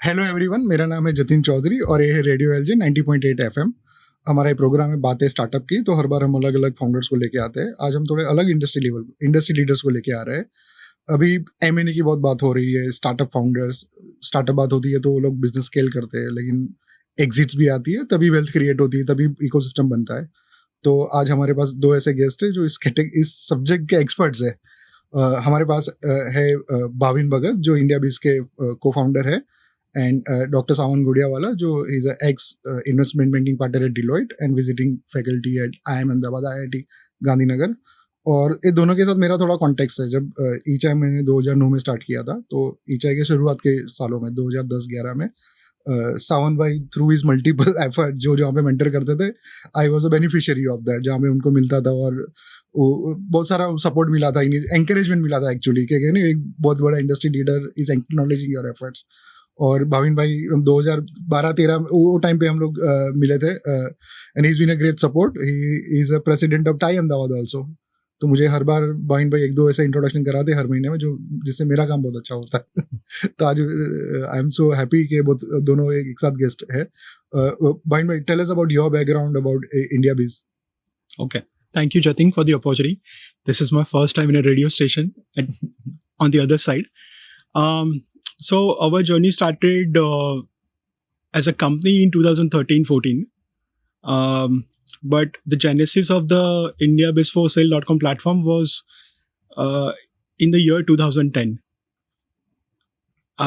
Hello everyone, मेरा नाम है जतिन चौधरी और ये है रेडियो एलजे 90.8 एफएम। हमारा ये प्रोग्राम है बातें स्टार्टअप की। तो हर बार हम अलग अलग फाउंडर्स को लेके आते हैं। आज हम थोड़े अलग इंडस्ट्री लीडर्स को लेके आ रहे हैं। अभी एमएनए की बहुत बात हो रही है, स्टार्टअप फाउंडर्स। स्टार्टअप बात होती है तो वो लोग बिजनेस स्केल करते हैं, लेकिन एग्जिट्स भी आती है, तभी वेल्थ क्रिएट होती है, तभी इकोसिस्टम बनता है। तो आज हमारे पास दो ऐसे गेस्ट हैं जो इस सब्जेक्ट के एक्सपर्ट्स है। हमारे पास है भाविन भगत, जो इंडिया बीज के को फाउंडर है, and Dr. Savan Godiawala, जो is a ex investment banking partner at Deloitte and visiting faculty at IIM Ahmedabad, IIT Gandhinagar. और ये दोनों के साथ मेरा थोड़ा कॉन्टेक्स्ट है। जब eChai मैंने 2009 में स्टार्ट किया था, तो eChai के शुरुआत के सालों में 2010-11 में सावन भाई थ्रू हिज मल्टीपल एफर्ट जो जहाँ पे मेंटर करते थे, I was a beneficiary of that, जहाँ पे उनको मिलता था और बहुत सारा सपोर्ट मिला था, एंकरेजमेंट मिला था एक्चुअली, कि एक बहुत बड़ा industry leader is acknowledging your efforts. और भाविन भाई 2012-13 वो टाइम पे हम लोग मिले थे, and he is been a great support. He is a president of TiE Ahmedabad also. तो मुझे हर बार भाविन भाई एक दो ऐसे इंट्रोडक्शन कराते हर महीने में, जो जिससे मेरा काम बहुत अच्छा होता है। तो आज आई एम सो हैप्पी कि दोनों एक साथ गेस्ट है। भाविन भाई, tell us about your background about India bees. Okay. Thank you, Jatin, for the opportunity. This is my first time in a radio station on the other side. So our journey started as a company in 2013-14. But the genesis of the Indiabiz4sale.com platform was in the year 2010.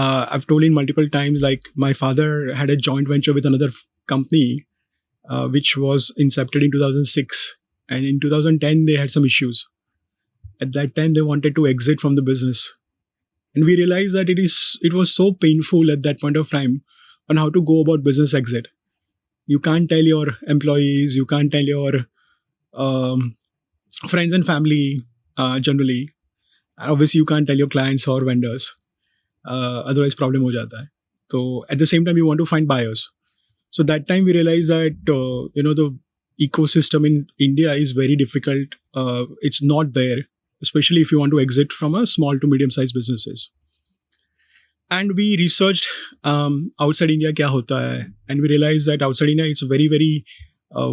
I've told in multiple times, like my father had a joint venture with another company, which was incepted in 2006. And in 2010, they had some issues. At that time, they wanted to exit from the business. And we realized that it was so painful at that point of time on how to go about business exit. You can't tell your employees, you can't tell your friends and family generally. Obviously, you can't tell your clients or vendors. Otherwise, problem ho jata hai. So at the same time, you want to find buyers. So that time we realized that, the ecosystem in India is very difficult. It's not there, especially if you want to exit from a small to medium-sized businesses. And we researched outside India kya hota hai, and we realized that outside India it's a very, very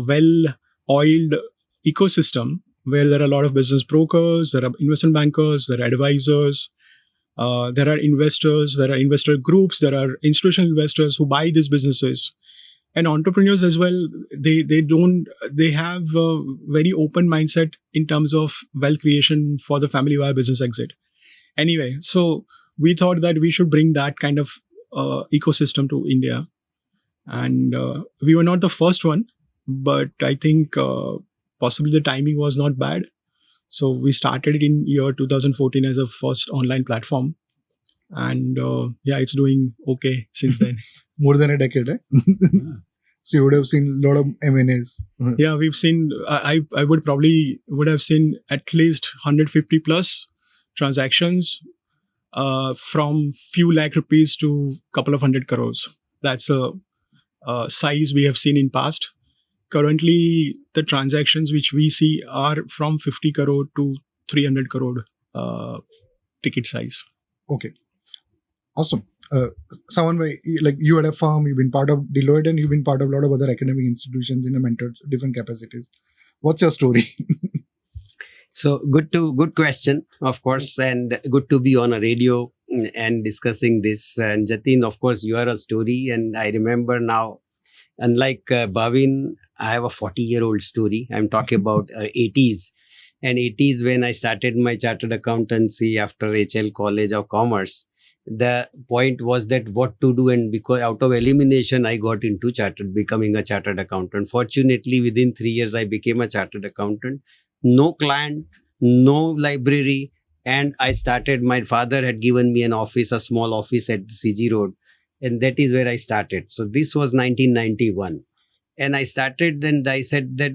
well-oiled ecosystem where there are a lot of business brokers, there are investment bankers, there are advisors, there are investors, there are investor groups, there are institutional investors who buy these businesses. And entrepreneurs as well, they have a very open mindset in terms of wealth creation for the family via business exit. Anyway, so we thought that we should bring that kind of ecosystem to India. And we were not the first one, but I think possibly the timing was not bad. So we started it in year 2014 as a first online platform. And it's doing okay since then. More than a decade, eh? Yeah. So you would have seen a lot of M&As. Yeah, we've seen, I would have seen at least 150 plus transactions from few lakh rupees to couple of 100 crores. That's a size we have seen in past. Currently, the transactions which we see are from 50 crore to 300 crore ticket size. Okay. Awesome. Savan, like you had a firm, you've been part of Deloitte, and you've been part of a lot of other academic institutions in a mentor different capacities. What's your story? So good question, of course, and good to be on a radio and discussing this. And Jatin, of course, you are a story, and I remember now, unlike Bhavin, I have a 40-year-old story. I'm talking about 80s. And 80s when I started my chartered accountancy after HL College of Commerce. The point was that what to do, and because out of elimination I got into becoming a chartered accountant. Fortunately, within 3 years I became a chartered accountant. No client, no library, and I started. My father had given me an office, a small office at CG Road, and that is where I started. So this was 1991. And I started, and I said that,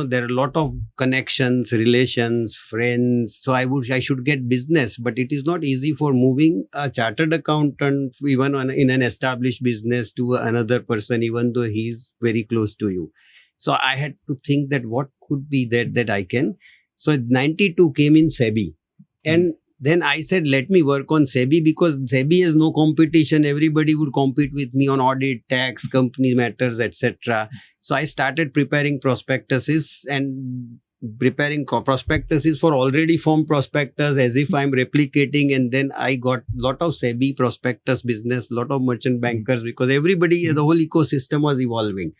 there are a lot of connections, relations, friends. So I should get business, but it is not easy for moving a chartered accountant, even in an established business, to another person, even though he's very close to you. So I had to think that what could be that I can. So 92 came in SEBI. And then I said, let me work on SEBI, because SEBI has no competition. Everybody would compete with me on audit, tax, company matters, etc. So I started preparing prospectuses and preparing prospectuses for already formed prospectus as if I'm replicating. And then I got lot of SEBI prospectus business, lot of merchant bankers, because everybody, the whole ecosystem was evolving.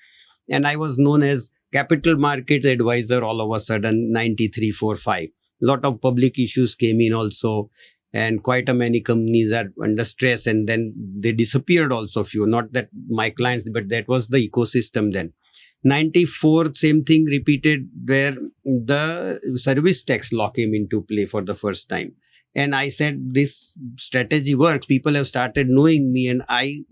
And I was known as capital markets advisor all of a sudden, 93, 4, 5. Lot of public issues came in also, and quite a many companies are under stress, and then they disappeared also few, not that my clients, but that was the ecosystem then. 94, same thing repeated, where the service tax law came into play for the first time. And I said, this strategy works. People have started knowing me, and I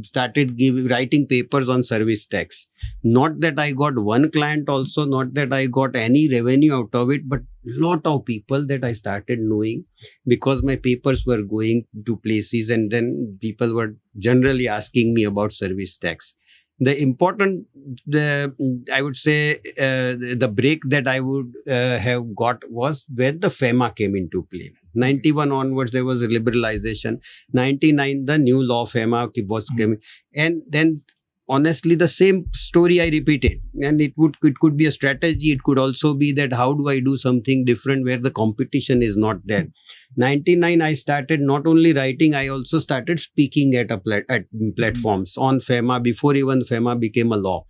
started writing papers on service tax. Not that I got one client also, not that I got any revenue out of it, but lot of people that I started knowing because my papers were going to places, and then people were generally asking me about service tax. The important, I would say, the break that I would have got was when the FEMA came into play. 91 onwards, there was a liberalization. 99, the new law FEMA was coming. And then, honestly, the same story I repeated. And it could be a strategy. It could also be that how do I do something different where the competition is not there. 99, I started not only writing, I also started speaking at platforms on FEMA before even FEMA became a law.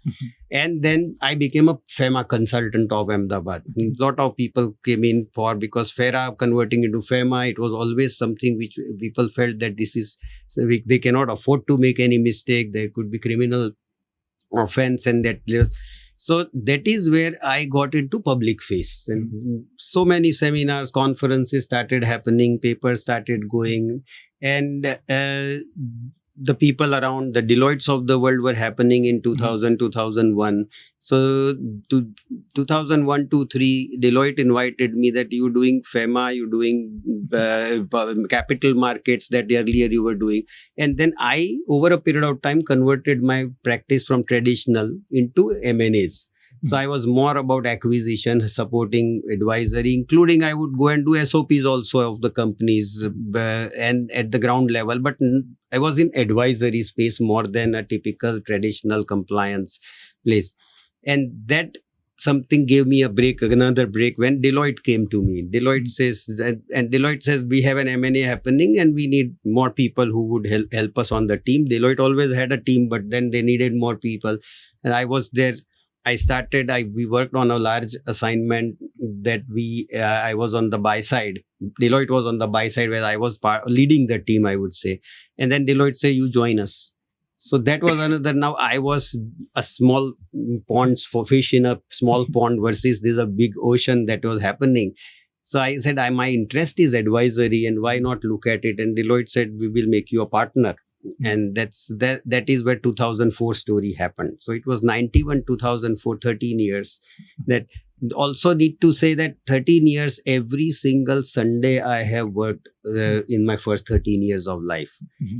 And then I became a FEMA consultant of Ahmedabad. A lot of people came in for, because FERA converting into FEMA, it was always something which people felt that this is, they cannot afford to make any mistake. There could be criminal offense, and that. So that is where I got into public face, and so many seminars, conferences started happening, papers started going, and the people around, the Deloittes of the world were happening in 2000, 2001. So to 2001, 2, 3, Deloitte invited me that you're doing FEMA, you're doing capital markets that earlier you were doing. And then I, over a period of time, converted my practice from traditional into M&As. So I was more about acquisition, supporting advisory, including I would go and do SOPs also of the companies and at the ground level. But I was in advisory space more than a typical traditional compliance place. And that something gave me a break, another break, when Deloitte came to me. Deloitte says, we have an M&A happening and we need more people who would help us on the team. Deloitte always had a team, but then they needed more people. And I was there. We worked on a large assignment that I was on the buy side. Deloitte was on the buy side, where I was leading the team, I would say. And then Deloitte said, you join us. So that was another. Now I was a small pond for fish in a small pond versus this a big ocean that was happening. So I said, my interest is advisory, and why not look at it? And Deloitte said, we will make you a partner. And that is where 2004 story happened. So it was 91, 2004, 13 years. That also need to say that 13 years, every single Sunday I have worked in my first 13 years of life.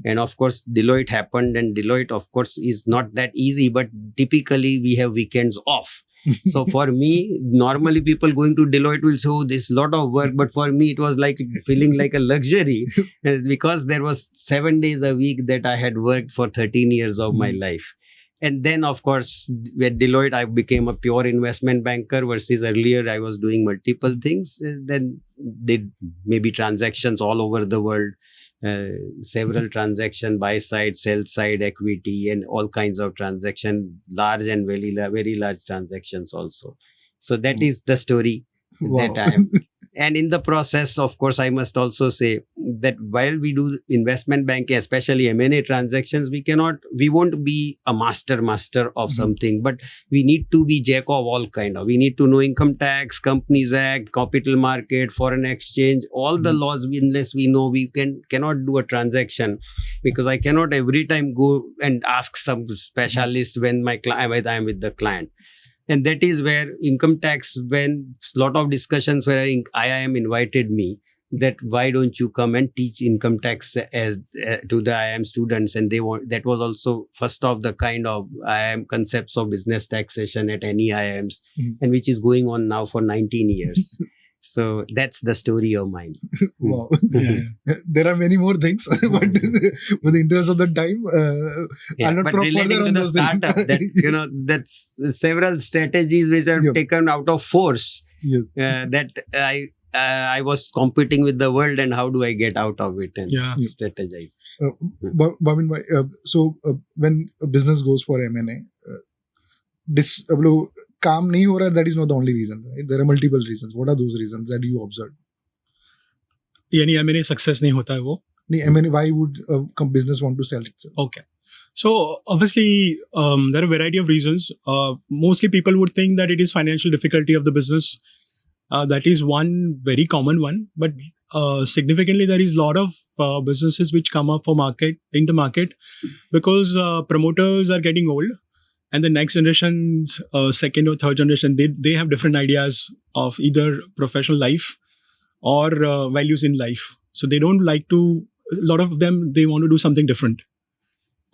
And of course, Deloitte happened, and Deloitte, of course, is not that easy, but typically we have weekends off. So for me, normally people going to Deloitte will say, oh, there's a lot of work. But for me, it was like feeling like a luxury because there was 7 days a week that I had worked for 13 years of my life. And then, of course, with Deloitte, I became a pure investment banker versus earlier I was doing multiple things. Then did maybe transactions all over the world. Several transactions, buy side, sell side, equity, and all kinds of transactions, large and very large transactions also. So that is the story that I am. And in the process, of course, I must also say that while we do investment banking, especially M&A transactions, we won't be a master of something, but we need to be jack of all kind of. We need to know income tax, Companies Act, capital market, foreign exchange, all the laws. Unless we know, we cannot do a transaction, because I cannot every time go and ask some specialist when I am with the client. And that is where income tax, when a lot of discussions where IIM invited me, that why don't you come and teach income tax to the IIM students? And that was also first of the kind of IIM concepts of business taxation at any IIMs, and which is going on now for 19 years. So that's the story of mine. Wow. Yeah. There are many more things, but with the interest of the time, Yeah, I'll not but probe relating further to on the those things. startup, that that's several strategies which are Yep. taken out of force. Yes. That I was competing with the world, and how do I get out of it and Yeah. strategize? Bhavin bhai, when a business goes for M&A, काम नहीं हो रहा, that is not the only reason, right? There are multiple reasons. What are those reasons that you observed? यानी M&A success नहीं होता है वो. नहीं, M&A, why would a business want to sell itself? Okay. So obviously, there are a variety of reasons. Mostly people would think that it is financial difficulty of the business. That is one very common one. But significantly, there is a lot of businesses which come up in the market because promoters are getting old. And the next generation's second or third generation, they have different ideas of either professional life or values in life. So they don't like to, a lot of them, they want to do something different.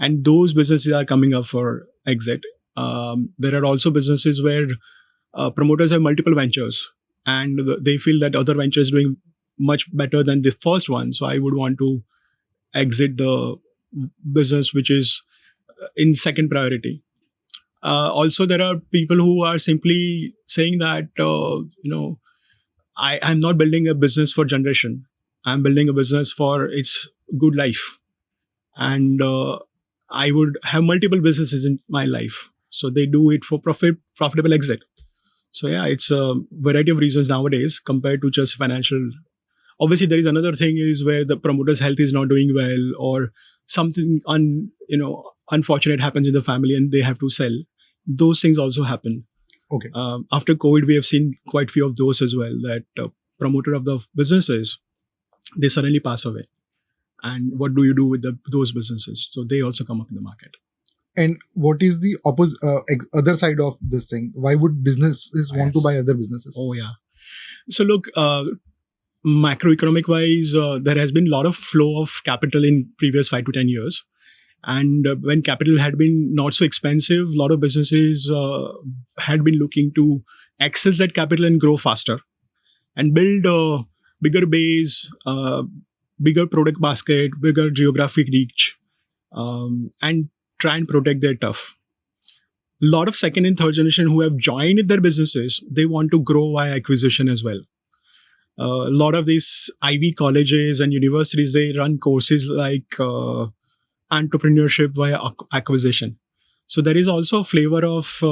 And those businesses are coming up for exit. There are also businesses where promoters have multiple ventures and they feel that other venture is doing much better than the first one. So I would want to exit the business which is in second priority. Also, there are people who are simply saying that, I'm not building a business for generation. I'm building a business for its good life. And I would have multiple businesses in my life. So they do it for profitable exit. So yeah, it's a variety of reasons nowadays compared to just financial. Obviously, there is another thing is where the promoter's health is not doing well or something unfortunate happens in the family and they have to sell. Those things also happen. Okay. After COVID, we have seen quite few of those as well, that promoter of the businesses, they suddenly pass away. And what do you do with those businesses? So they also come up in the market. And what is the other side of this thing? Why would businesses want to buy other businesses? Oh, yeah. So look, macroeconomic wise, there has been a lot of flow of capital in previous 5 to 10 years. And when capital had been not so expensive, a lot of businesses had been looking to access that capital and grow faster and build a bigger base, bigger product basket, bigger geographic reach, and try and protect their turf. A lot of second and third generation who have joined their businesses, they want to grow via acquisition as well. A lot of these Ivy colleges and universities, they run courses like entrepreneurship via acquisition. So there is also a flavor of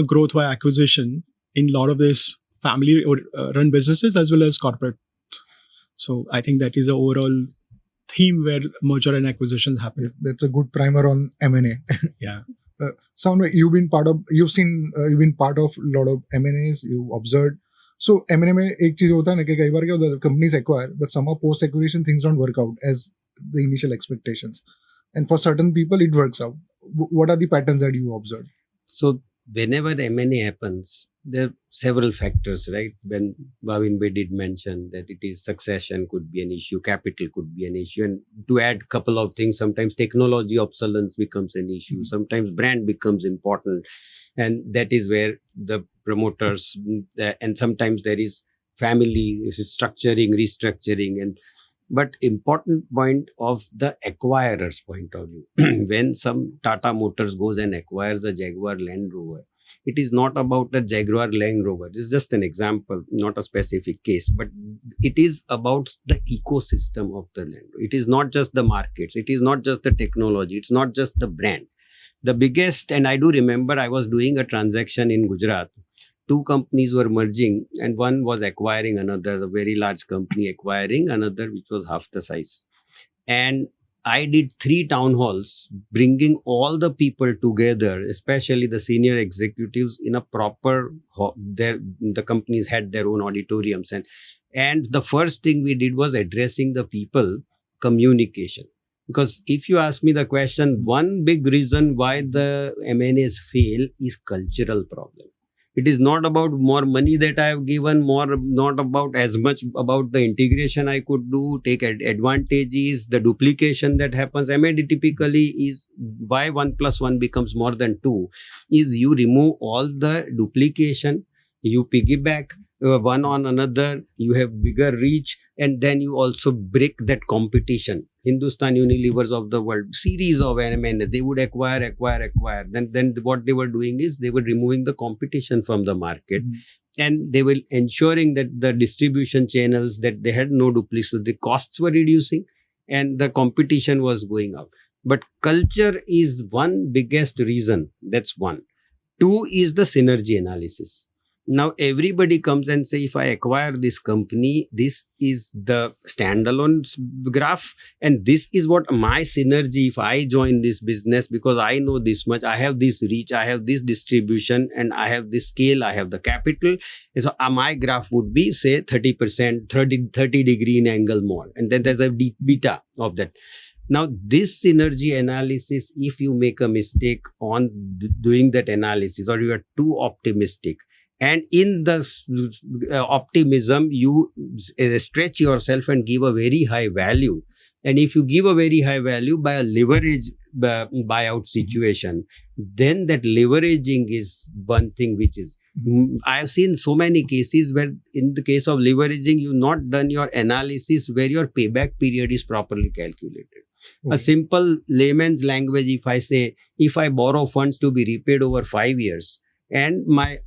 growth via acquisition in a lot of these family run businesses as well as corporate. So I think that is the overall theme where merger and acquisitions happen. Yes, that's a good primer on M&A. Yeah. Savan, you've been part of a lot of M&As. You observed. So M&A में एक चीज होता है ना कि कई बार क्या होता है, companies acquire, but somehow post acquisition things don't work out as the initial expectations. And for certain people, it works out. What are the patterns that you observe? So whenever M&A happens, there are several factors, right? When Bhavin Bhagat did mention that it is succession could be an issue, capital could be an issue. And to add a couple of things, sometimes technology obsolescence becomes an issue. Sometimes brand becomes important. And that is where the promoters, and sometimes there is family structuring, restructuring, but important point of the acquirer's point of view. When some Tata Motors goes and acquires a Jaguar Land Rover, it is not about a Jaguar Land Rover. This is just an example, not a specific case, but it is about the ecosystem of the Land Rover. It is not just the markets. It is not just the technology. It's not just the brand. The biggest, and I do remember I was doing a transaction in Gujarat. 2 companies were merging and one was acquiring another, a very large company acquiring another which was half the size. And I did 3 town halls, bringing all the people together, especially the senior executives in a proper, the companies had their own auditoriums. And the first thing we did was addressing the people, communication. Because if you ask me the question, one big reason why the M&As fail is cultural problem. It is not about more money that I have given, not about as much about the integration I could do, take advantages, the duplication that happens. M&A typically is why 1 + 1 becomes more than 2, is you remove all the duplication, you piggyback one on another, you have bigger reach, and then you also break that competition. Hindustan Unilevers of the world, series of M&A, they would acquire. Then what they were doing is they were removing the competition from the market. And they were ensuring that the distribution channels, that they had no duplicity. The costs were reducing and the competition was going up. But culture is one biggest reason. That's one. Two is the synergy analysis. Now everybody comes and say, if I acquire this company, this is the standalone graph, and this is what my synergy if I join this business, because I know this much, I have this reach, I have this distribution, and I have this scale, I have the capital. And so my graph would be say 30%, 30 degree in angle more, and then there's a beta of that. Now, this synergy analysis, if you make a mistake on doing that analysis, or you are too optimistic, and in the optimism, you stretch yourself and give a very high value. And if you give a very high value by a leverage buyout situation, then that leveraging is one thing which is. I have seen so many cases where in the case of leveraging, you've not done your analysis where your payback period is properly calculated. A simple layman's language, if I say, if I borrow funds to be repaid over 5 years and my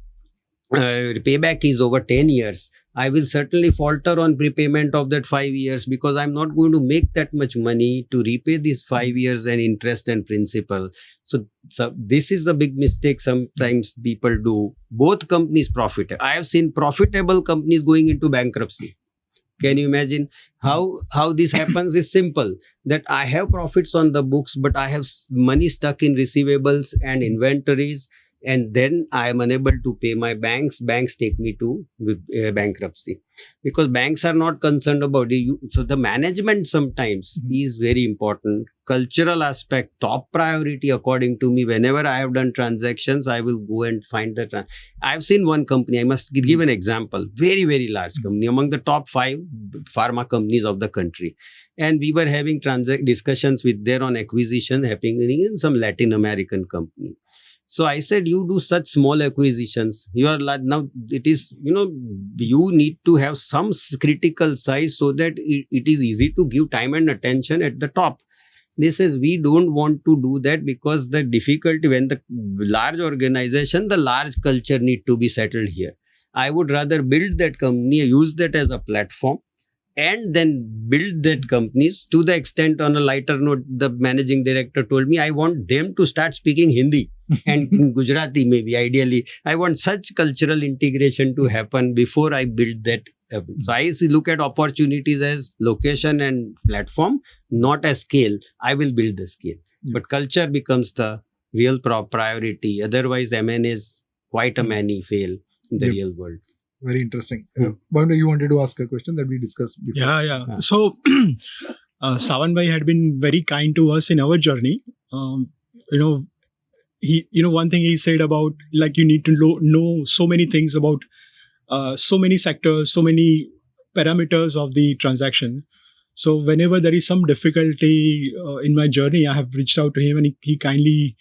payback is over 10 years, I will certainly falter on prepayment of that 5 years, because I'm not going to make that much money to repay these 5 years and interest and principal. So this is the big mistake sometimes people do. Both companies profit. I have seen profitable companies going into bankruptcy. Can you imagine how this happens? Is simple, that I have profits on the books, but I have money stuck in receivables and inventories, and then I am unable to pay my banks. Banks take me to bankruptcy, because banks are not concerned about it. So the management sometimes is very important. Cultural aspect, top priority according to me. Whenever I have done transactions, I will go and find the I've seen one company, I must give an example, very, very large company, among the top 5 pharma companies of the country. And we were having discussions with there on acquisition happening in some Latin American company. So I said, you do such small acquisitions. You are now, it is, you need to have some critical size so that it is easy to give time and attention at the top. They says, we don't want to do that, because the difficulty when the large organization, the large culture need to be settled here. I would rather build that company, use that as a platform, and then build that companies to the extent. On a lighter note, the managing director told me, I want them to start speaking Hindi and Gujarati, maybe ideally. I want such cultural integration to happen before I build that. So I look at opportunities as location and platform, not as scale. I will build the scale. But culture becomes the real priority. Otherwise, M&As quite a many fail in the real world. Very interesting. Bhavin, you wanted to ask a question that we discussed before. Yeah. So, Savan bhai had been very kind to us in our journey. He, one thing he said about, like, you need to know so many things about so many sectors, so many parameters of the transaction. So whenever there is some difficulty in my journey, I have reached out to him, and he kindly,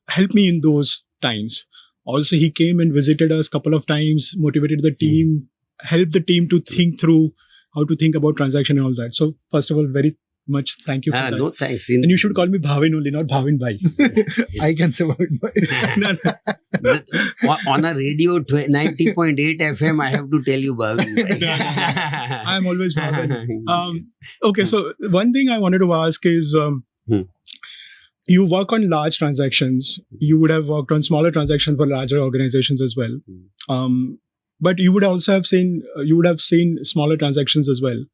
helped me in those times. Also, he came and visited us a couple of times, motivated the team, helped the team to think through how to think about transaction and all that. So first of all, very much thank you for that. No, thanks. And you should call me Bhavin only, not Bhavin Bhai. I can say Bhavin Bhai. On a radio 90.8 FM, I have to tell you Bhavin. I'm always Bhavin. Okay, so one thing I wanted to ask is, you work on large transactions. You would have worked on smaller transactions for larger organizations as well. But you would also have seen smaller transactions as well.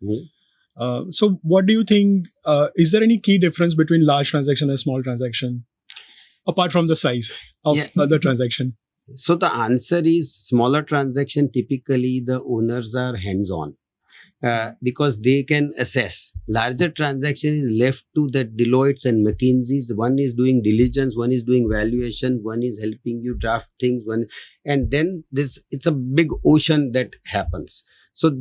So what do you think, is there any key difference between large transaction and small transaction, apart from the size of the transaction? So the answer is, smaller transaction, typically the owners are hands-on. Because they can assess. Larger transaction is left to the Deloittes and McKinseys. One is doing diligence, one is doing valuation, one is helping you draft things, and then it's a big ocean that happens. So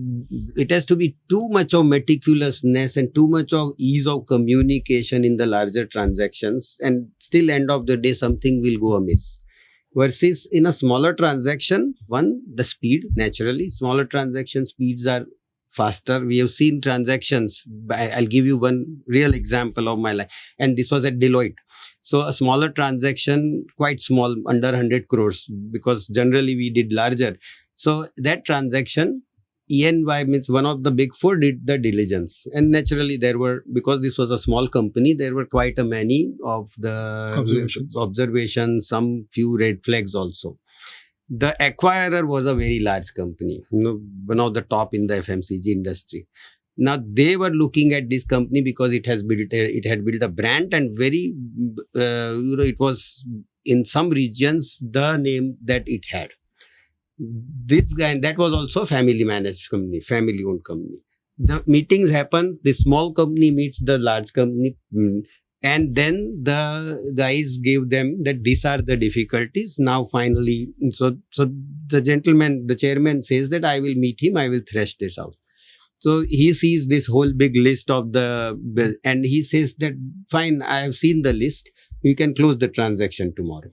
it has to be too much of meticulousness and too much of ease of communication in the larger transactions, and still end of the day something will go amiss. versus in a smaller transaction, one, the speed, naturally, smaller transaction speeds are faster. We have seen transactions. I'll give you one real example of my life. And this was at Deloitte. So a smaller transaction, quite small, under 100 crores, because generally we did larger. So that transaction, ENY means one of the big four did the diligence. And naturally there were, because this was a small company, there were quite a many of the observations, some few red flags also. The acquirer was a very large company, one of the top in the FMCG industry. Now they were looking at this company because it had built a brand, and very, it was in some regions the name that it had. This guy, and that was also a family managed company, family owned company. The meetings happen, the small company meets the large company, and then the guys gave them that these are the difficulties. Now finally, so the gentleman, the chairman says that I will meet him, I will thresh this out. So he sees this whole big list of the, and he says that fine, I have seen the list, we can close the transaction tomorrow.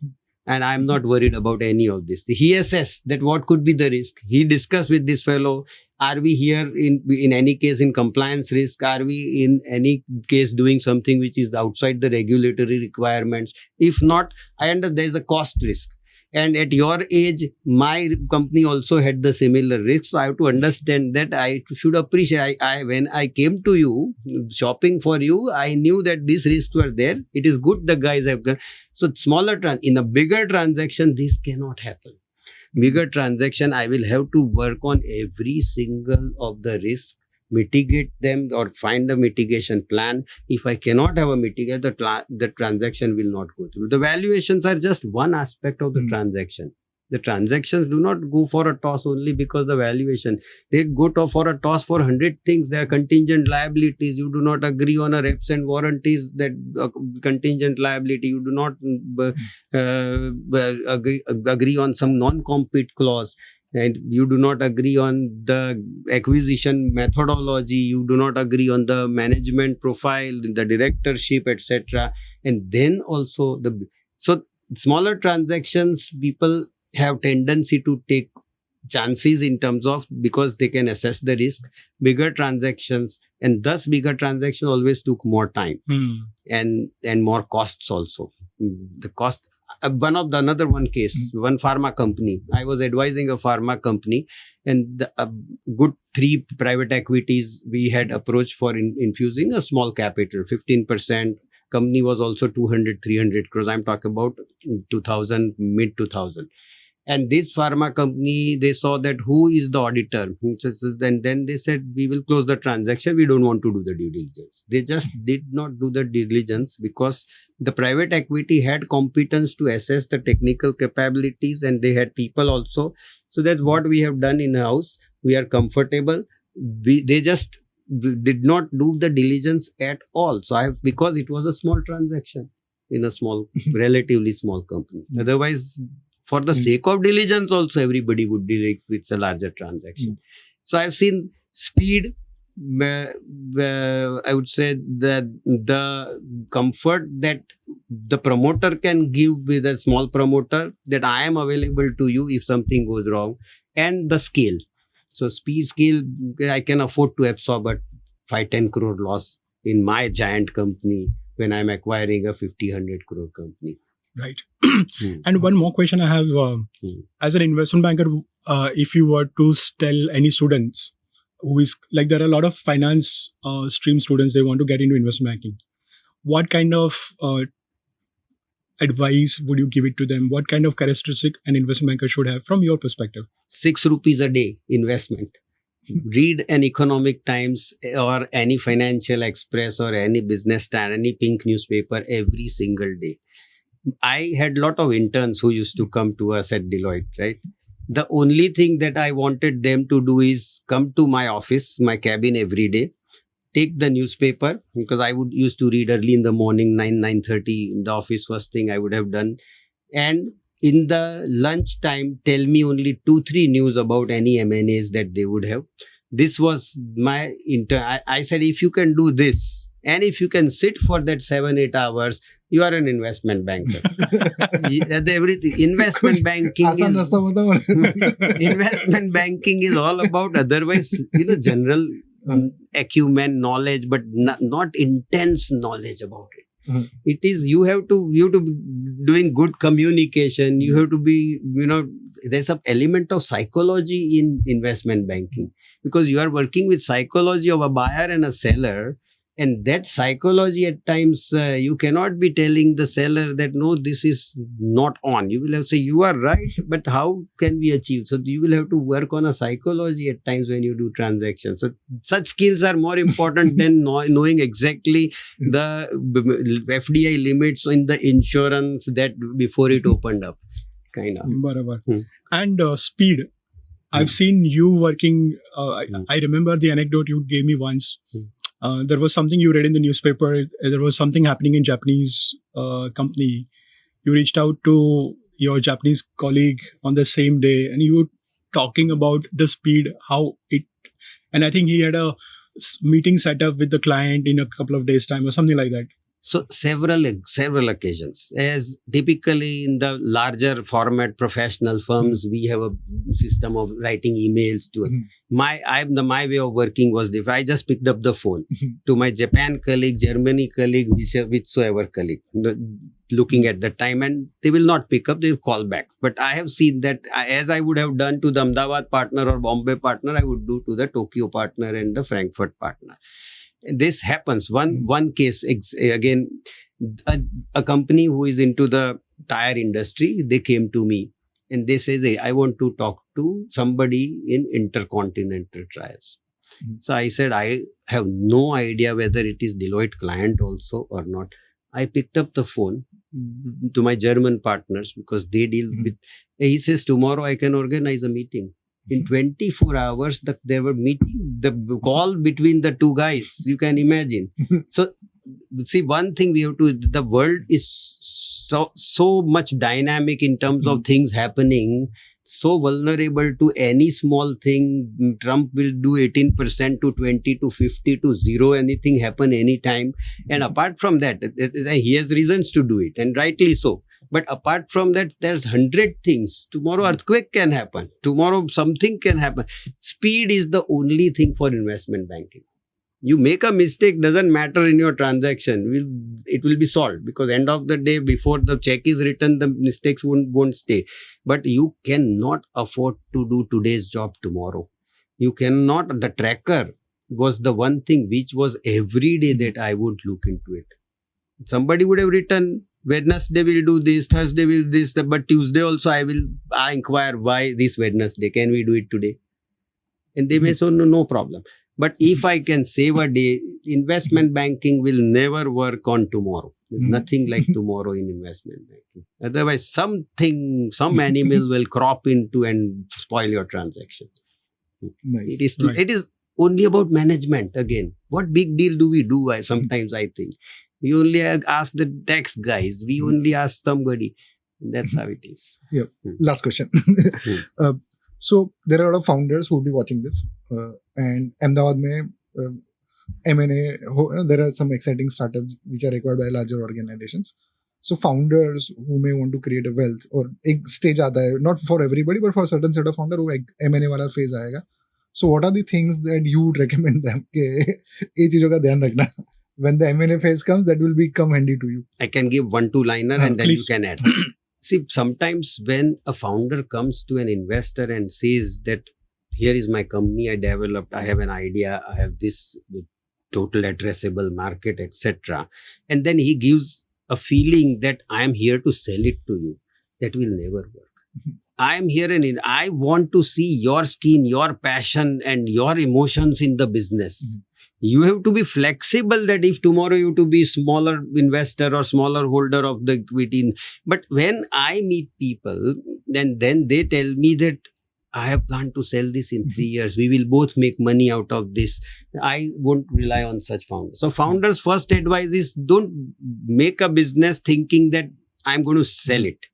And I'm not worried about any of this. He assessed that what could be the risk. He discussed with this fellow, are we here in any case in compliance risk? Are we in any case doing something which is outside the regulatory requirements? If not, I understand there is a cost risk. And at your age, my company also had the similar risk. So I have to understand that I should appreciate. When I came to you, shopping for you, I knew that these risks were there. It is good the guys have gone. So smaller, in a bigger transaction, this cannot happen. Bigger transaction, I will have to work on every single of the risk, mitigate them or find a mitigation plan. If I cannot have a mitigation, the transaction will not go through. The valuations are just one aspect of the transaction. The transactions do not go for a toss only because the valuation. They go for a toss for 100 things. There are contingent liabilities. You do not agree on a reps and warranties, that contingent liability. You do not agree on some non-compete clause. And you do not agree on the acquisition methodology, you do not agree on the management profile, the directorship, etc. And then also so smaller transactions, people have tendency to take chances in terms of, because they can assess the risk. Bigger transactions, and thus bigger transactions always took more time and more costs also. The cost. Another one case, one pharma company. I was advising a pharma company, and good 3 private equities we had approached for infusing a small capital, 15%. Company was also 200-300 crores. I'm talking about 2000, mid 2000. And this pharma company, they saw that who is the auditor. And then they said, we will close the transaction. We don't want to do the due diligence. They just did not do the due diligence because the private equity had competence to assess the technical capabilities, and they had people also. So that's what we have done in-house. We are comfortable. They just did not do the diligence at all. So because it was a small transaction in a small, relatively small company. Otherwise, for the sake of diligence also, everybody would do it with a larger transaction. So I've seen speed, I would say that the comfort that the promoter can give with a small promoter, that I am available to you if something goes wrong, and the scale. So scale, I can afford to absorb a 5-10 crore loss in my giant company when I'm acquiring a 50-100 crore company. Right. And one more question I have, as an investment banker, if you were to tell any students who is like, there are a lot of finance stream students, they want to get into investment banking. What kind of advice would you give it to them? What kind of characteristic an investment banker should have from your perspective? 6 rupees a day investment. Read an Economic Times or any Financial Express or any Business Standard, any pink newspaper every single day. I had a lot of interns who used to come to us at Deloitte, right? The only thing that I wanted them to do is come to my office, my cabin every day, take the newspaper, because I used to read early in the morning, 9:30 in the office, first thing I would have done. And in the lunch time, tell me only 2-3 news about any M&As that they would have. This was my I said, if you can do this, And if you can sit for that 7-8 hours, you are an investment banker. Everything. Investment banking आसान रास्ता बताओ. investment banking is all about otherwise, general acumen, knowledge, but not intense knowledge about it. It is you have to be doing good communication. You have to be, there's an element of psychology in investment banking because you are working with psychology of a buyer and a seller. And that psychology at times, you cannot be telling the seller that, no, this is not on. You will have to say, you are right, but how can we achieve? So you will have to work on a psychology at times when you do transactions. So such skills are more important than knowing exactly the FDI limits in the insurance that before it opened up. Kind of. Barabar. And speed. I've seen you working. I remember the anecdote you gave me once. There was something you read in the newspaper. There was something happening in Japanese company. You reached out to your Japanese colleague on the same day, and you were talking about the speed, how it. And I think he had a meeting set up with the client in a couple of days' time or something like that. So several occasions, as typically in the larger format professional firms, we have a system of writing emails to it. My way of working was if I just picked up the phone to my Japan colleague, Germany colleague, whichsoever colleague, looking at the time, and they will not pick up, they will call back. But I have seen that as I would have done to the Ahmedabad partner or Bombay partner, I would do to the Tokyo partner and the Frankfurt partner. This happens. One case, again, a company who is into the tire industry, they came to me and they say, hey, I want to talk to somebody in intercontinental tires. So I said, I have no idea whether it is Deloitte client also or not. I picked up the phone to my German partners because they deal with, he says, tomorrow I can organize a meeting. In 24 hours, there were meeting, the call between the two guys, you can imagine. So, see, one thing we have to, the world is so much dynamic in terms of things happening, so vulnerable to any small thing. Trump will do 18% to 20 to 50 to 0, anything happen anytime. And apart from that, he has reasons to do it, and rightly so. But apart from that, there's 100 things. Tomorrow earthquake can happen. Tomorrow something can happen. Speed is the only thing for investment banking. You make a mistake, doesn't matter in your transaction. It will be solved because end of the day, before the check is written, the mistakes won't stay. But you cannot afford to do today's job tomorrow. You cannot. The tracker was the one thing which was every day that I would look into it. Somebody would have written, Wednesday we'll do this, Thursday we'll do this, but Tuesday also I inquire why this Wednesday, can we do it today? And they may say, no problem. But if I can save a day, investment banking will never work on tomorrow. There's nothing like tomorrow in investment banking. Otherwise, some animal will crop into and spoil your transaction. Nice. It is only about management again. What big deal do we do? Sometimes I think. We only ask the tax guys. We only ask somebody. That's how it is. Yeah. Last question. So there are a lot of founders who will be watching this. And Ahmedabad mein, M&A, there are some exciting startups which are required by larger organizations. So founders who may want to create a wealth or एक stage आता है, not for everybody, but for a certain set of founder who M&A वाला phase आएगा. So what are the things that you would recommend them? कि ये चीजों का ध्यान रखना. When the M&A phase comes, that will come handy to you. I can give 1-2-liner and then please. You can add. See, sometimes when a founder comes to an investor and says that here is my company I developed, I have an idea, I have this total addressable market, etc. And then he gives a feeling that I am here to sell it to you. That will never work. I am here and I want to see your skin, your passion and your emotions in the business. You have to be flexible that if tomorrow you to be smaller investor or smaller holder of the equity. But when I meet people, then they tell me that I have planned to sell this in 3 years. We will both make money out of this. I won't rely on such founders. So founders' first advice is don't make a business thinking that I'm going to sell it.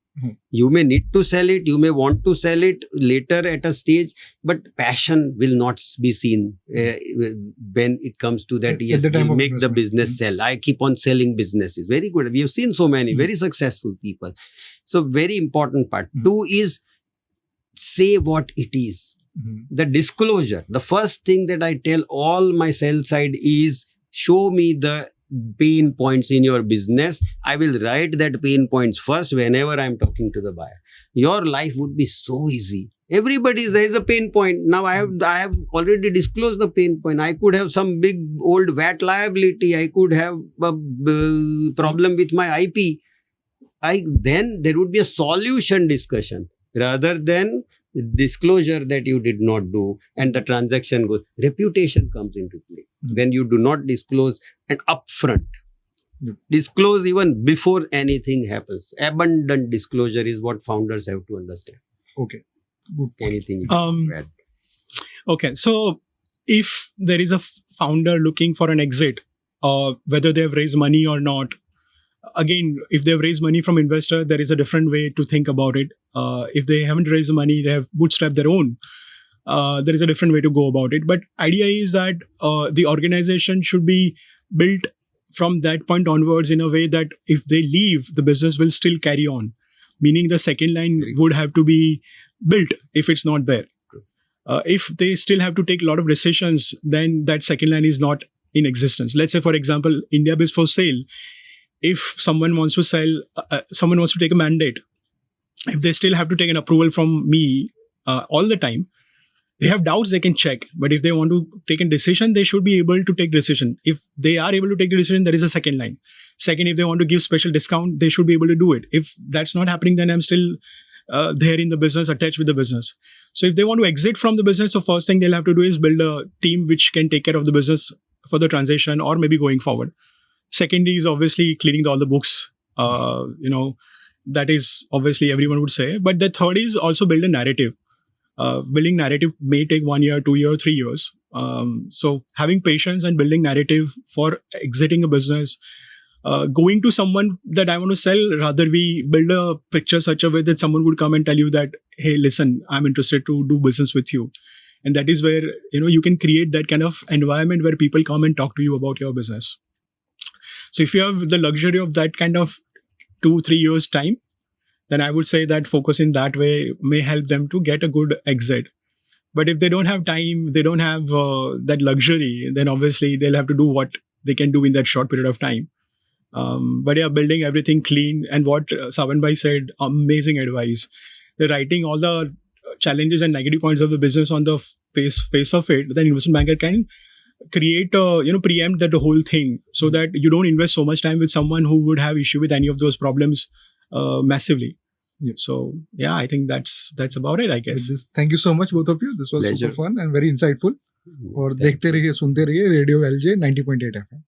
You may need to sell it, you may want to sell it later at a stage, but passion will not be seen when it comes to that. Yes, the time we'll of make the investment. business sell. I keep on selling businesses. Very good. We have seen so many very successful people. So very important part. Two is say what it is. The disclosure. The first thing that I tell all my sell side is show me the pain points in your business. I will write that pain points first whenever I'm talking to the buyer. Your life would be so easy. There is a pain point. Now I have already disclosed the pain point. I could have some big old VAT liability. I could have a problem with my IP. Then there would be a solution discussion rather than disclosure that you did not do and the transaction goes. Reputation comes into play when you do not disclose and upfront. Disclose even before anything happens. Abundant disclosure is what founders have to understand. Okay. Good. Anything you can add? Okay, so if there is a founder looking for an exit, whether they have raised money or not, again, if they've raised money from investor, there is a different way to think about it. If they haven't raised money, they have bootstrapped their own. There is a different way to go about it. But idea is that the organization should be built from that point onwards in a way that if they leave, the business will still carry on. Meaning the second line would have to be built if it's not there. If they still have to take a lot of decisions, then that second line is not in existence. Let's say, for example, Indiabiz for sale. If someone wants to sell, someone wants to take a mandate, if they still have to take an approval from me all the time, they have doubts, they can check. But if they want to take a decision, they should be able to take decision. If they are able to take the decision, there is a second line. Second, if they want to give special discount, they should be able to do it. If that's not happening, then I'm still there in the business, attached with the business. So if they want to exit from the business, the first thing they'll have to do is build a team which can take care of the business for the transition or maybe going forward. Secondly is obviously cleaning all the books. That is obviously everyone would say. But the third is also build a narrative. Building narrative may take 1 year, 2 years, 3 years. So having patience and building narrative for exiting a business, going to someone that I want to sell, rather we build a picture such a way that someone would come and tell you that, hey, listen, I'm interested to do business with you. And that is where, you can create that kind of environment where people come and talk to you about your business. So if you have the luxury of that kind of 2-3 years time, then I would say that focus in that way may help them to get a good exit. But if they don't have time, they don't have that luxury, then obviously they'll have to do what they can do in that short period of time. But yeah, building everything clean, and what Savan Bhai said, amazing advice. They're writing all the challenges and negative points of the business on the face of it. Then investment banker can create preempt that the whole thing, so that you don't invest so much time with someone who would have issue with any of those problems massively. So yeah, I think that's about it, I guess. Thank you so much, both of you. This was Pleasure. super fun and very insightful. और देखते रहिए, सुनते रहिए radio LJ 90.8 FM.